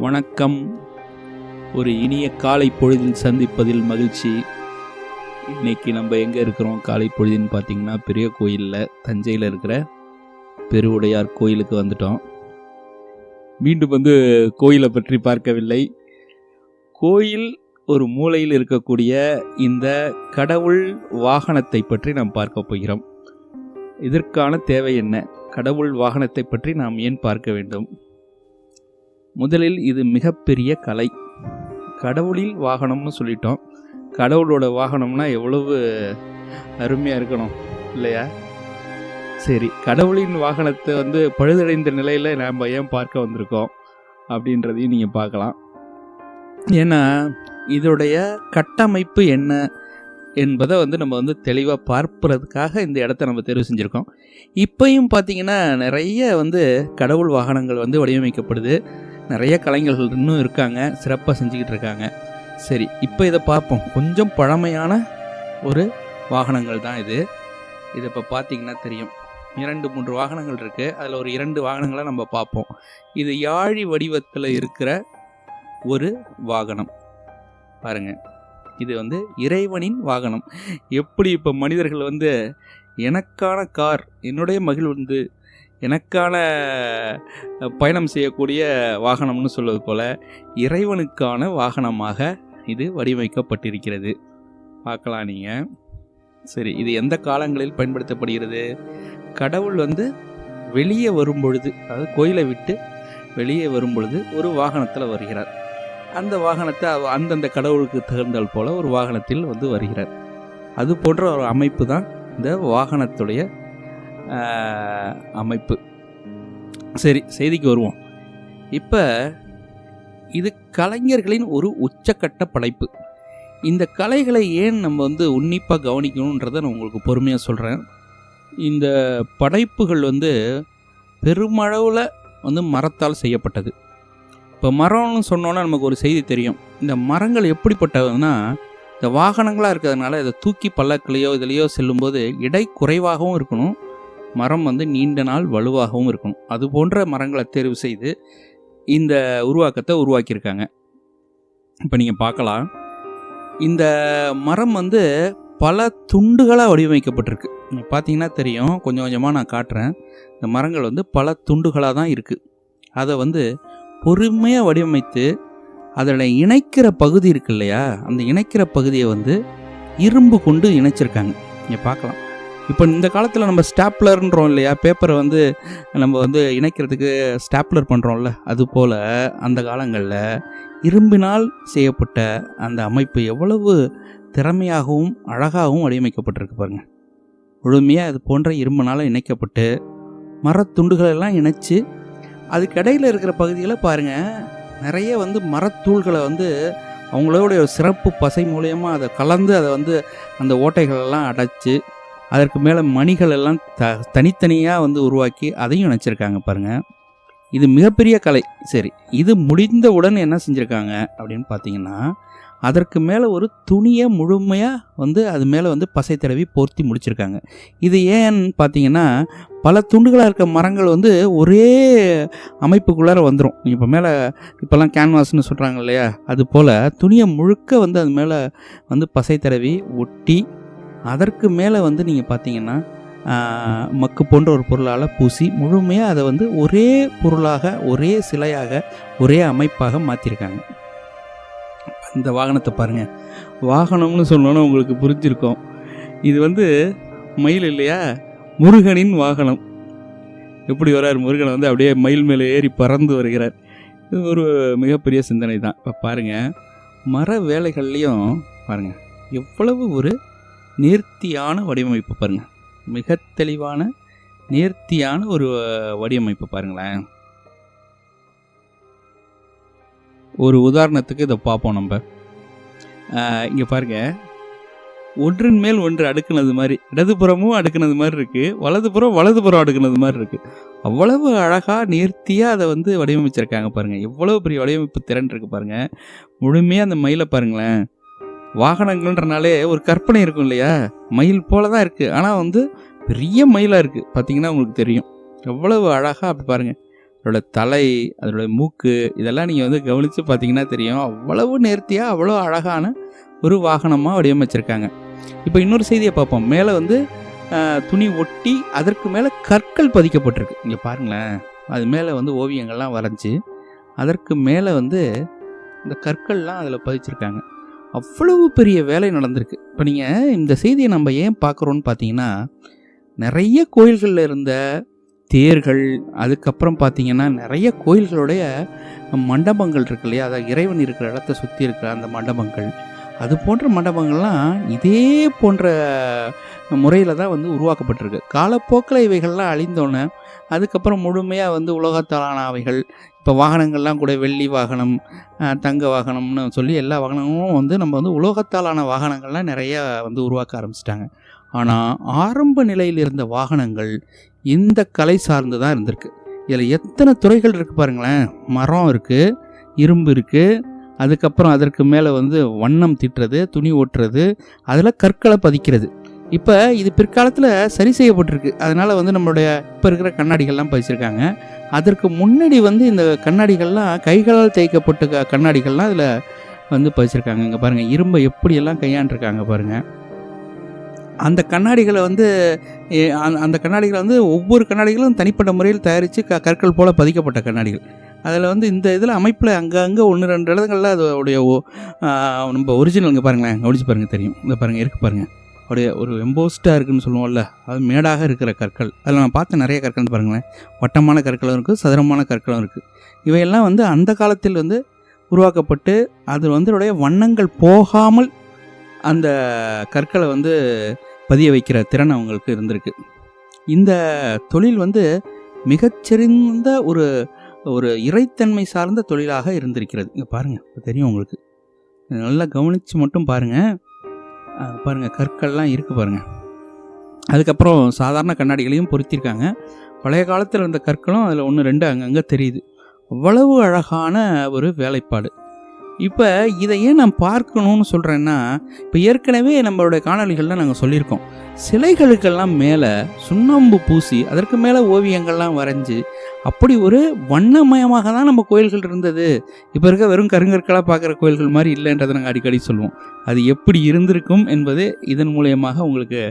வணக்கம். ஒரு இனிய காலை பொழுதில் சந்திப்பதில் மகிழ்ச்சி. இன்னைக்கு நம்ம எங்கே இருக்கிறோம் காலை பொழுதுன்னு பார்த்தீங்கன்னா, பெரிய கோயிலில், தஞ்சையில் இருக்கிற பெருவுடையார் கோயிலுக்கு வந்துட்டோம். மீண்டும் கோயிலை பற்றி பார்க்கவில்லை. கோயில் ஒரு மூலையில் இருக்கக்கூடிய இந்த கடவுள் வாகனத்தை பற்றி நாம் பார்க்க போகிறோம். இதற்கான தேவை என்ன? கடவுள் வாகனத்தை பற்றி நாம் ஏன் பார்க்க வேண்டும்? முதலில் இது மிகப்பெரிய கலை. கடவுளில் வாகனம்னு சொல்லிட்டோம். கடவுளோட வாகனம்னா எவ்வளவு அருமையாக இருக்கணும் இல்லையா? சரி, கடவுளின் வாகனத்தை பழுதடைந்த நிலையில் நாம் ஏன் பார்க்க வந்திருக்கோம் அப்படின்றதையும் நீங்கள் பார்க்கலாம். ஏன்னா இதோடைய கட்டமைப்பு என்ன என்பதை நம்ம தெளிவாக பார்ப்பதற்காக இந்த இடத்த நம்ம தேர்வு செஞ்சுருக்கோம். இப்போயும் பார்த்திங்கன்னா நிறைய கடவுள் வாகனங்கள் வடிவமைக்கப்படுது. நிறைய கலைஞர்கள் இன்னும் இருக்காங்க, சிறப்பாக செஞ்சுக்கிட்டு இருக்காங்க. சரி, இப்போ இதை பார்ப்போம். கொஞ்சம் பழமையான ஒரு வாகனங்கள் தான் இது. இப்போ பார்த்திங்கன்னா தெரியும், 2-3 வாகனங்கள் இருக்குது. அதில் ஒரு 2 வாகனங்களை நம்ம பார்ப்போம். இது யாழி வடிவத்தில் இருக்கிற ஒரு வாகனம் பாருங்கள். இது இறைவனின் வாகனம். எப்படி இப்போ மனிதர்கள் எனக்கான கார், என்னுடைய மகிழ் எனக்கான பயணம் செய்யக்கூடிய வாகனம்னு சொல்வது போல் இறைவனுக்கான வாகனமாக இது வடிவமைக்கப்பட்டிருக்கிறது. பார்க்கலாம் நீங்கள். சரி, இது எந்த காலங்களில் பயன்படுத்தப்படுகிறது? கடவுள் வெளியே வரும்பொழுது, அதாவது கோயிலை விட்டு வெளியே வரும்பொழுது ஒரு வாகனத்தில் வருகிறார். அந்த வாகனத்தை அந்தந்த கடவுளுக்கு தகுந்தால் போல் ஒரு வாகனத்தில் வருகிறார். அது போன்ற ஒரு அமைப்பு தான் இந்த வாகனத்துடைய அமைப்பு. சரி, செய்திக்கு வருவோம். இப்போ இது கலைஞர்களின் ஒரு உச்சக்கட்ட படைப்பு. இந்த கலைகளை ஏன் நம்ம உன்னிப்பாக கவனிக்கணுன்றதை நான் உங்களுக்கு பொறுமையாக சொல்கிறேன். இந்த படைப்புகள் பெருமளவில் மரத்தால் செய்யப்பட்டது. இப்போ மரம்னு சொன்னோன்னா நமக்கு ஒரு செய்தி தெரியும். இந்த மரங்கள் எப்படிப்பட்டதுன்னா, இந்த வாகனங்களாக இருக்கிறதுனால இதை தூக்கி பல்லக்கிலையோ இதிலையோ செல்லும்போது இடை குறைவாகவும் இருக்கணும், மரம் நீண்ட நாள் வலுவாகவும் இருக்கணும். அது போன்ற மரங்களை தேர்வு செய்து இந்த உருவாக்கத்தை உருவாக்கியிருக்காங்க. இப்போ நீங்கள் பார்க்கலாம், இந்த மரம் பல துண்டுகளாக வடிவமைக்கப்பட்டிருக்கு. நீங்கள் பார்த்தீங்கன்னா தெரியும், கொஞ்சம் கொஞ்சமாக நான் காட்டுறேன். இந்த மரங்கள் பல துண்டுகளாக தான் இருக்குது. அதை பொறுமையாக வடிவமைத்து அதில் இணைக்கிற பகுதி இருக்கு இல்லையா, அந்த இணைக்கிற பகுதியை இரும்பு கொண்டு இணைச்சிருக்காங்க. நீங்கள் பார்க்கலாம். இப்போ இந்த காலத்தில் நம்ம ஸ்டாப்லர்ன்றோம் இல்லையா, பேப்பரை நம்ம இணைக்கிறதுக்கு ஸ்டாப்லர் பண்ணுறோம்ல, அதுபோல் அந்த காலங்களில் இரும்பினால் செய்யப்பட்ட அந்த அமைப்பு எவ்வளவு திறமையாகவும் அழகாகவும் வடிவமைக்கப்பட்டிருக்கு பாருங்கள். முழுமையாக அது போன்ற இரும்பினால் இணைக்கப்பட்டு மரத்துண்டுகளெல்லாம் இணைச்சி அதுக்கு இடையில் இருக்கிற பகுதிகளை பாருங்கள், நிறைய மரத்தூள்களை அவங்களோடைய சிறப்பு பசை மூலயமா அதை கலந்து அதை அந்த ஓட்டைகளெல்லாம் அடைச்சி அதற்கு மேலே மணிகள் எல்லாம் தனித்தனியாக உருவாக்கி அதையும் இணைச்சிருக்காங்க பாருங்கள். இது மிகப்பெரிய கலை. சரி, இது முடிந்தவுடன் என்ன செஞ்சுருக்காங்க அப்படின்னு பார்த்தீங்கன்னா, அதற்கு மேலே ஒரு துணியை முழுமையாக அது மேலே பசை தடவி போர்த்தி முடிச்சிருக்காங்க. இது ஏன்னு பார்த்தீங்கன்னா, பல துண்டுகளாக இருக்க மரங்கள் ஒரே அமைப்புக்குள்ளார வந்துடும். இப்போ மேலே இப்போல்லாம் கேன்வாஸ்ன்னு சொல்கிறாங்க இல்லையா, அது போல் துணியை முழுக்க அது மேலே பசை தடவி ஒட்டி அதற்கு மேலே நீங்கள் பார்த்தீங்கன்னா மக்கு போன்ற ஒரு பொருளால் பூசி முழுமையாக அதை ஒரே பொருளாக, ஒரே சிலையாக, ஒரே அமைப்பாக மாற்றிருக்காங்க. இந்த வாகனத்தை பாருங்கள். வாகனம்னு சொன்னோன்னா உங்களுக்கு புரிஞ்சிருக்கும். இது மயில் இல்லையா, முருகனின் வாகனம். எப்படி வர்றார் முருகன் அப்படியே மயில் மேலே ஏறி பறந்து வருகிறார். இது ஒரு மிகப்பெரிய சிந்தனை தான். இப்போ பாருங்கள், மர வேலைகள்லேயும் பாருங்கள் எவ்வளவு ஒரு நேர்த்தியான வடிவமைப்பு பாருங்கள். மிக தெளிவான நேர்த்தியான ஒரு வடிவமைப்பு பாருங்களேன். ஒரு உதாரணத்துக்கு இதை பார்ப்போம். நம்ம இங்கே பாருங்கள், ஒன்றின் மேல் ஒன்று அடுக்குனது மாதிரி, இடதுபுறமும் அடுக்குனது மாதிரி இருக்குது, வலதுபுறம் அடுக்குனது மாதிரி இருக்குது. அவ்வளவு அழகாக நேர்த்தியாக அதை வடிவமைச்சிருக்காங்க பாருங்கள். எவ்வளோ பெரிய வடிவமைப்பு திறன் இருக்குது பாருங்கள். முழுமையாக அந்த மயிலை பாருங்களேன். வாகனங்கள்ன்றனாலே ஒரு கற்பனை இருக்கும் இல்லையா, மயில் போல தான் இருக்குது, ஆனால் பெரிய மயிலாக இருக்குது. பார்த்தீங்கன்னா உங்களுக்கு தெரியும் எவ்வளவு அழகாக. அப்படி பாருங்கள், அதோட தலை, அதோட மூக்கு இதெல்லாம் நீங்கள் வந்து கவனித்து பார்த்தீங்கன்னா தெரியும். அவ்வளவு நேர்த்தியாக அவ்வளோ அழகான ஒரு வாகனமாக வடிவமைச்சிருக்காங்க. இப்போ இன்னொரு செய்தியை பார்ப்போம். மேலே வந்து துணி ஒட்டி அதற்கு மேலே கற்கள் பதிக்கப்பட்டிருக்கு. இங்கே பாருங்களேன், அது மேலே வந்து ஓவியங்கள்லாம் வரைஞ்சி அதற்கு மேலே வந்து இந்த கற்கள்லாம் அதில் பதிச்சிருக்காங்க. அவ்வளவு பெரிய வேலை நடந்திருக்கு. இப்போ நீங்கள் இந்த செய்தியை நம்ம ஏன் பார்க்குறோன்னு பார்த்தீங்கன்னா, நிறைய கோயில்களில் இருந்த தேர்கள், அதுக்கப்புறம் பார்த்தீங்கன்னா நிறைய கோயில்களுடைய மண்டபங்கள் இருக்கு இல்லையா, அதாவது இறைவன் இருக்கிற இடத்த சுற்றி இருக்கிற அந்த மண்டபங்கள், அது போன்ற மண்டபங்கள்லாம் இதே போன்ற முறையில் தான் வந்து உருவாக்கப்பட்டிருக்கு. காலப்போக்கில் இவைகள்லாம் அழிந்தோன்னே அதுக்கப்புறம் முழுமையாக வந்து உலகத்தாலான அவைகள், இப்போ வாகனங்கள்லாம் கூட வெள்ளி வாகனம், தங்க வாகனம்னு சொல்லி எல்லா வாகனமும் வந்து நம்ம வந்து உலோகத்தாலான வாகனங்கள்லாம் நிறையா வந்து உருவாக்க ஆரம்பிச்சிட்டாங்க. ஆனால் ஆரம்ப நிலையில் இருந்த வாகனங்கள் இந்த கலை சார்ந்து தான் இருந்திருக்கு. இதில் எத்தனை துறைகள் இருக்குது பாருங்களேன். மரம் இருக்குது, இரும்பு இருக்குது, அதுக்கப்புறம் அதற்கு மேலே வந்து வண்ணம் தீட்டுறது, துணி ஓட்டுறது, அதில் கற்களை பதிக்கிறது. இப்போ இது பிற்காலத்தில் சரி செய்யப்பட்டிருக்கு. அதனால் வந்து நம்மளுடைய இப்போ இருக்கிற கண்ணாடிகள்லாம் பதிச்சிருக்காங்க. அதற்கு முன்னாடி வந்து இந்த கண்ணாடிகள்லாம் கைகளால் தேய்க்கப்பட்ட கண்ணாடிகள்லாம் இதில் வந்து பதிச்சிருக்காங்க. இங்கே பாருங்கள், இரும்பை எப்படியெல்லாம் கையாண்டிருக்காங்க பாருங்கள். அந்த கண்ணாடிகளை வந்து அந்த கண்ணாடிகளை வந்து ஒவ்வொரு கண்ணாடிகளும் தனிப்பட்ட முறையில் தயாரித்து கற்கள் போல் பதிக்கப்பட்ட கண்ணாடிகள். அதில் வந்து இந்த இதில் அமைப்பில் அங்கங்கே 1-2 இடங்களில் அதோடைய நம்ம ஒரிஜினல் இங்கே பாருங்களேன், கவனிச்சு பாருங்கள் தெரியும். இந்த பாருங்கள் இருக்குது பாருங்கள், அப்படியே ஒரு எம்போஸ்டாக இருக்குதுன்னு சொல்லுவோம்ல, அது மேடாக இருக்கிற கற்கள். அதில் நான் பார்த்த நிறைய கற்கள் பாருங்களேன், வட்டமான கற்களும் இருக்குது, சதுரமான கற்களும் இருக்குது. இவையெல்லாம் வந்து அந்த காலத்தில் வந்து உருவாக்கப்பட்டு அது வந்து உடைய வண்ணங்கள் போகாமல் அந்த கற்களை வந்து பதிய வைக்கிற திறன் அவங்களுக்கு இருந்திருக்கு. இந்த தொழில் வந்து மிகச்சிறந்த ஒரு ஒரு இறைத்தன்மை சார்ந்த தொழிலாக இருந்திருக்கிறது. இங்கே பாருங்கள், இப்போ தெரியும் உங்களுக்கு, நல்லா கவனித்து மட்டும் பாருங்கள். பாருங்கள், கற்கள்லாம் இருக்குது பாருங்கள். அதுக்கப்புறம் சாதாரண கண்ணாடிகளையும் பொருத்தியிருக்காங்க. பழைய காலத்தில் இருந்த கற்களும் அதில் 1-2 அங்கங்கே தெரியுது. அவ்வளவு அழகான ஒரு வேலைப்பாடு. இப்போ இதை ஏன் நான் பார்க்கணும்னு சொல்கிறேன்னா, இப்போ ஏற்கனவே நம்மளுடைய காணொளிகளில் நாங்கள் சொல்லியிருக்கோம், சிலைகளுக்கெல்லாம் மேலே சுண்ணாம்பு பூசி அதற்கு மேலே ஓவியங்கள்லாம் வரைஞ்சி அப்படி ஒரு வண்ணமயமாக தான் நம்ம கோயில்கள் இருந்தது. இப்போ இருக்க வெறும் கருங்கற்களாக பார்க்குற கோயில்கள் மாதிரி இல்லைன்றதை நாங்கள் அடிக்கடி சொல்லுவோம். அது எப்படி இருந்திருக்கும் என்பது இதன் மூலியமாக உங்களுக்கு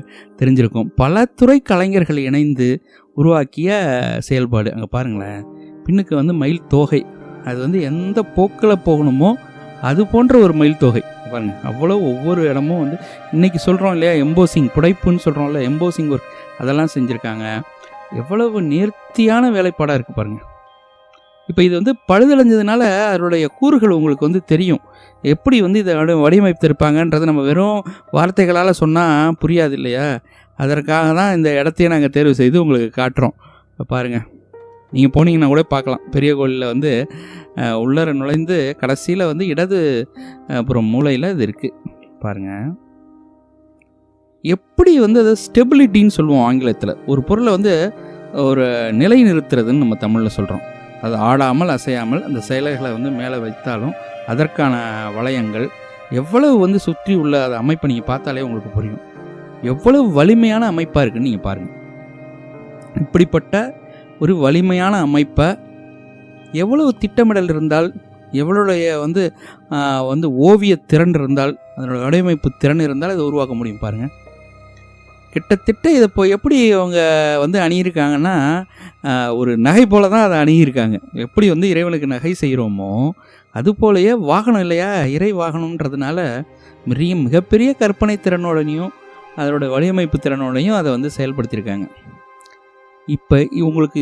தெரிஞ்சிருக்கும். பல துறை கலைஞர்கள் இணைந்து உருவாக்கிய செயல்பாடு. அங்கே பாருங்களேன், பின்னுக்கு வந்து மயில் தோகை, அது வந்து எந்த போக்கில் போகணுமோ அது போன்ற ஒரு மயில் தொகை பாருங்கள். அவ்வளோ ஒவ்வொரு இடமும் வந்து இன்றைக்கி சொல்கிறோம் இல்லையா, எம்போசிங், புடைப்புன்னு சொல்கிறோம்ல, எம்போசிங் ஒர்க், அதெல்லாம் செஞ்சுருக்காங்க. எவ்வளவு நேர்த்தியான வேலைப்பாடாக இருக்குது பாருங்கள். இப்போ இது வந்து பழுதடைஞ்சதுனால அதனுடைய கூறுகள் உங்களுக்கு வந்து தெரியும், எப்படி வந்து இதை வடிவமைத்திருப்பாங்கன்றது நம்ம வெறும் வார்த்தைகளால் சொன்னால் புரியாது இல்லையா. அதற்காக தான் இந்த இடத்தையே நாங்கள் தேர்வு செய்து உங்களுக்கு காட்டுறோம். பாருங்கள், நீங்கள் போனீங்கன்னா கூட பார்க்கலாம். பெரிய கோயிலில் வந்து உள்ளர நுழைந்து கடைசியில் வந்து இடது அப்புறம் மூலையில் இது இருக்குது பாருங்கள். எப்படி வந்து அது ஸ்டெபிலிட்டின்னு சொல்லுவோம் ஆங்கிலத்தில். ஒரு பொருளை வந்து ஒரு நிலை நிறுத்துறதுன்னு நம்ம தமிழில் சொல்கிறோம். அது ஆடாமல் அசையாமல் அந்த செயல்களை வந்து மேலே வைத்தாலும் அதற்கான வளையங்கள் எவ்வளவு வந்து சுற்றி உள்ள அந்த அமைப்பை நீங்கள் பார்த்தாலே உங்களுக்கு புரியும், எவ்வளவு வலிமையான அமைப்பாக இருக்குன்னு நீங்கள் பாருங்கள். இப்படிப்பட்ட ஒரு வலிமையான அமைப்பை எவ்வளவு திட்டமிடல் இருந்தால், எவ்வளோடைய வந்து வந்து ஓவிய திறன் இருந்தால், அதனோட வடிவமைப்பு திறன் இருந்தால் இதை உருவாக்க முடியும் பாருங்கள். கிட்டத்தட்ட இதை இப்போ எப்படி அவங்க வந்து அணியிருக்காங்கன்னா, ஒரு நகை போல தான் அதை அணியிருக்காங்க. எப்படி வந்து இறைவனுக்கு நகை செய்கிறோமோ அதுபோலையே வாகனம் இல்லையா, இறை வாகனம்ன்றதுனால மிகப்பெரிய கற்பனை திறனோடனையும் அதோட வடிவமைப்பு திறனோடையும் அதை வந்து செயல்படுத்தியிருக்காங்க. இப்போ உங்களுக்கு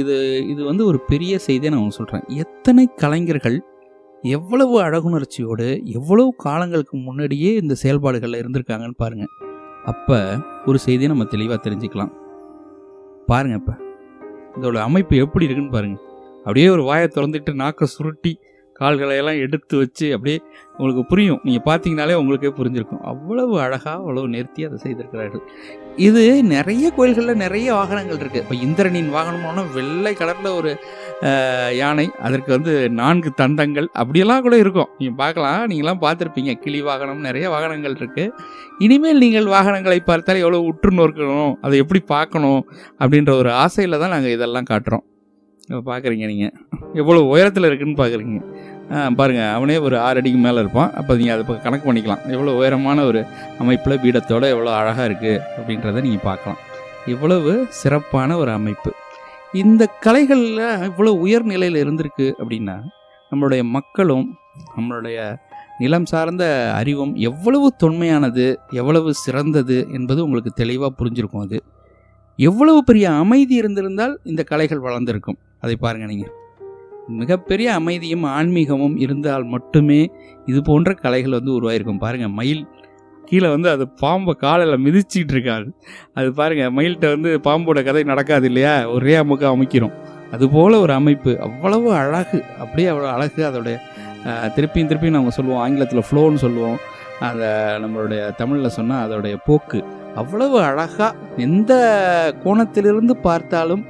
இது வந்து ஒரு பெரிய செய்தியை நான் சொல்கிறேன். எத்தனை கலைஞர்கள் எவ்வளவு அழகுணர்ச்சியோடு எவ்வளவு காலங்களுக்கு முன்னாடியே இந்த செயல்பாடுகளில் இருந்திருக்காங்கன்னு பாருங்கள். அப்போ ஒரு செய்தியை நம்ம தெளிவாக தெரிஞ்சுக்கலாம். பாருங்கள், இப்போ இதோட அமைப்பு எப்படி இருக்குன்னு பாருங்கள். அப்படியே ஒரு வாயை திறந்துட்டு நாக்கை சுருட்டி கால்களையெல்லாம் எடுத்து வச்சு அப்படியே உங்களுக்கு புரியும். நீங்கள் பார்த்தீங்கனாலே உங்களுக்கே புரிஞ்சிருக்கும். அவ்வளவு அழகாக அவ்வளவு நேர்த்தியாக அதை செய்திருக்கிறார்கள். இது நிறைய கோயில்களில் நிறைய வாகனங்கள் இருக்குது. இப்போ இந்திரனின் வாகனம்னா வெள்ளை கலரில் ஒரு யானை, அதற்கு வந்து 4 தந்தங்கள் அப்படியெல்லாம் கூட இருக்கும். நீங்கள் பார்க்கலாம், நீங்களாம் பார்த்துருப்பீங்க. கிளி வாகனம், நிறைய வாகனங்கள் இருக்குது. இனிமேல் நீங்கள் வாகனங்களை பார்த்தால் எவ்வளோ உற்று நோக்கணும், அதை எப்படி பார்க்கணும் அப்படின்ற ஒரு ஆசையில் தான் நாங்கள் இதெல்லாம் காட்டுறோம். பார்க்குறீங்க நீங்கள் எவ்வளோ உயரத்தில் இருக்குதுன்னு பார்க்குறீங்க. பாருங்கள், அவனே ஒரு 6 அடிக்கு மேலே இருப்பான். அப்போ நீங்கள் அதை கணக்கு பண்ணிக்கலாம், எவ்வளோ உயரமான ஒரு அமைப்பில் பீடத்தோடு எவ்வளோ அழகாக இருக்குது அப்படின்றத நீங்கள் பார்க்கலாம். இவ்வளவு சிறப்பான ஒரு அமைப்பு. இந்த கலைகளில் இவ்வளோ உயர்நிலையில் இருந்திருக்கு அப்படின்னா நம்மளுடைய மக்களும் நம்மளுடைய நிலம் சார்ந்த அறிவும் எவ்வளவு தொன்மையானது, எவ்வளவு சிறந்தது என்பது உங்களுக்கு தெளிவாக புரிஞ்சிருக்கும். அது எவ்வளவு பெரிய அமைதி இருந்திருந்தால் இந்த கலைகள் வளர்ந்துருக்கும். அதை பாருங்கள் நீங்கள். மிகப்பெரிய அமைதியும் ஆன்மீகமும் இருந்தால் மட்டுமே இது போன்ற கலைகள் உருவாயிருக்கும். பாருங்கள், மயில் கீழே அது பாம்பை காலையில் மிதிச்சிக்கிட்டு இருக்காது. அது பாருங்கள், மயில்கிட்ட பாம்போட கதை நடக்காது இல்லையா, ஒரே அமுக்க அமைக்கிறோம். அதுபோல் ஒரு அமைப்பு, அவ்வளவு அழகு, அப்படியே அவ்வளோ அழகு. அதோடைய திருப்பியும் நம்ம சொல்லுவோம், ஆங்கிலத்தில் ஃப்ளோன்னு சொல்லுவோம், அதை நம்மளுடைய தமிழில் சொன்னால் அதோடைய போக்கு அவ்வளவு அழகாக, எந்த கோணத்திலிருந்து பார்த்தாலும்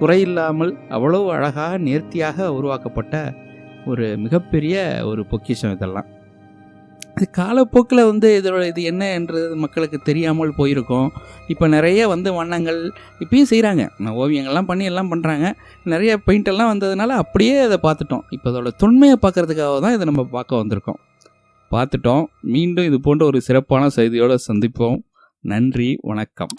குறையில்லாமல் அவ்வளவு அழகாக நேர்த்தியாக உருவாக்கப்பட்ட ஒரு மிகப்பெரிய ஒரு பொக்கிஷம் இதெல்லாம். இது காலப்போக்கில் இது என்ன என்று மக்களுக்கு தெரியாமல் போயிருக்கோம். இப்போ நிறைய வண்ணங்கள் இப்பயும் செய்கிறாங்க, ஓவியங்கள்லாம் பண்ணி எல்லாம் பண்ணுறாங்க. நிறைய பெயிண்டெல்லாம் வந்ததுனால அப்படியே அதை பார்த்துட்டோம். இப்போ அதோட தொன்மையை பார்க்குறதுக்காக தான் இதை நம்ம பார்க்க வந்திருக்கோம். பார்த்துட்டோம். மீண்டும் இது போன்ற ஒரு சிறப்பான செய்தியோடு சந்திப்போம். நன்றி, வணக்கம்.